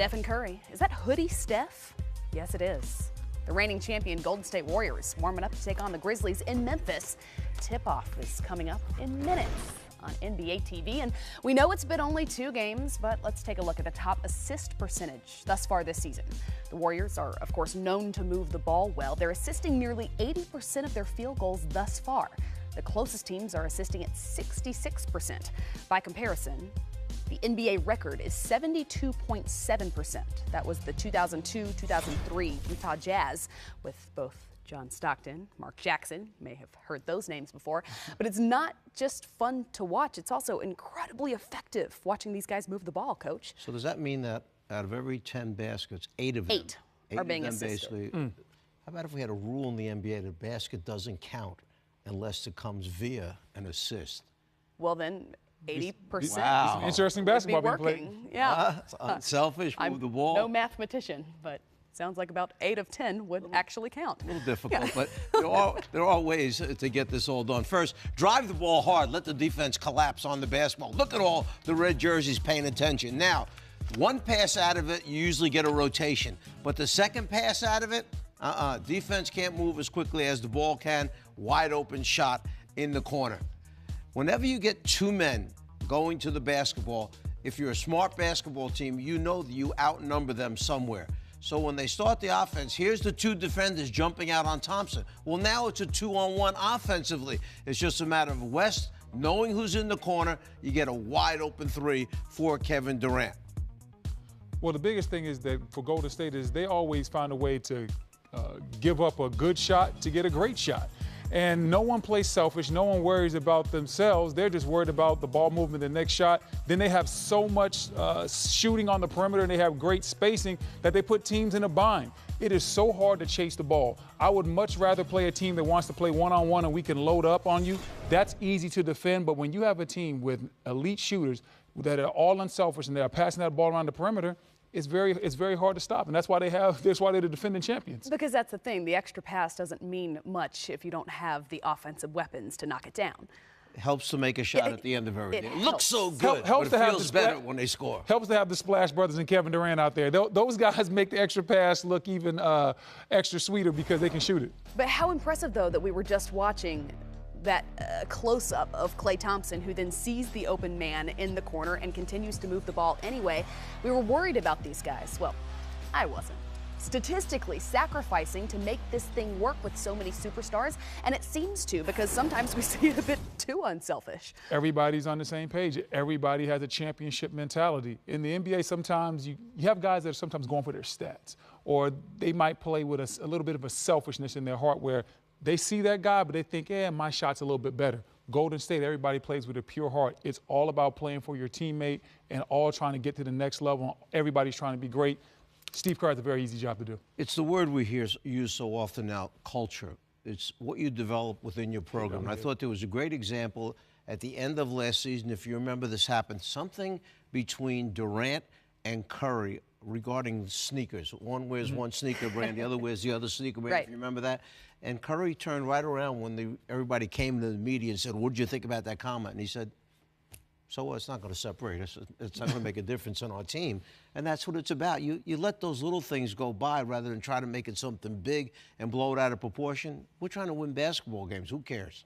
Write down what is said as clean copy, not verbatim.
Steph and Curry. Is that hoodie Steph? Yes, it is. The reigning champion Golden State Warriors warming up to take on the Grizzlies in Memphis. Tip-off is coming up in minutes on NBA TV. And we know it's been only 2 games, but let's take a look at the top assist percentage thus far this season. The Warriors are, of course, known to move the ball well. They're assisting nearly 80% of their field goals thus far. The closest teams are assisting at 66%. By comparison, the NBA record is 72.7%. That was the 2002-2003 Utah Jazz with both John Stockton, Mark Jackson. You may have heard those names before. But it's not just fun to watch. It's also incredibly effective watching these guys move the ball, Coach. So does that mean that out of every 10 baskets, 8 of them, 8 are being assisted? Basically, how about if we had a rule in the NBA that a basket doesn't count unless it comes via an assist? Well, then 80%. Wow. Interesting basketball being played. Yeah. It's unselfish, move the ball. No mathematician, but sounds like about 8 of 10 would actually count. A little difficult, but there are ways to get this all done. First, drive the ball hard. Let the defense collapse on the basketball. Look at all the red jerseys paying attention. Now, one pass out of it, you usually get a rotation. But the second pass out of it, defense can't move as quickly as the ball can. Wide open shot in the corner. Whenever you get 2 men going to the basketball, if you're a smart basketball team, you know that you outnumber them somewhere. So when they start the offense, here's the 2 defenders jumping out on Thompson. Well, now it's a 2-on-1 offensively. It's just a matter of West knowing who's in the corner. You get a wide open 3 for Kevin Durant. Well, the biggest thing is that for Golden State is they always find a way to give up a good shot to get a great shot. And no one plays selfish. No one worries about themselves. They're just worried about the ball movement, the next shot. Then they have so much shooting on the perimeter, and they have great spacing that they put teams in a bind. It is so hard to chase the ball. I would much rather play a team that wants to play one-on-one and we can load up on you. That's easy to defend. But when you have a team with elite shooters that are all unselfish and they are passing that ball around the perimeter, it's very hard to stop, and that's why they're the defending champions. Because that's the thing, the extra pass doesn't mean much if you don't have the offensive weapons to knock it down. It helps to make a shot at the end of everything. It looks so good, helps but to it have feels better when they score. Helps to have the Splash Brothers and Kevin Durant out there. Those guys make the extra pass look even extra sweeter because they can shoot it. But how impressive, though, that we were just watching that close-up of Klay Thompson, who then sees the open man in the corner and continues to move the ball anyway. We were worried about these guys. Well, I wasn't. Statistically sacrificing to make this thing work with so many superstars, and it seems to, because sometimes we see it a bit too unselfish. Everybody's on the same page. Everybody has a championship mentality. In the NBA, sometimes you have guys that are sometimes going for their stats, or they might play with a little bit of a selfishness in their heart where they see that guy, but they think, my shot's a little bit better. Golden State, everybody plays with a pure heart. It's all about playing for your teammate and all trying to get to the next level. Everybody's trying to be great. Steve Kerr has a very easy job to do. It's the word we hear used so often now, culture. It's what you develop within your program. And I thought there was a great example at the end of last season, if you remember this happened, something between Durant and Curry regarding sneakers. One wears one sneaker brand, the other wears the other sneaker brand, if you remember that. And Curry turned right around when everybody came to the media and said, what did you think about that comment? And he said, so what? It's not going to separate us. It's not going to make a difference on our team. And that's what it's about. You let those little things go by rather than try to make it something big and blow it out of proportion. We're trying to win basketball games. Who cares?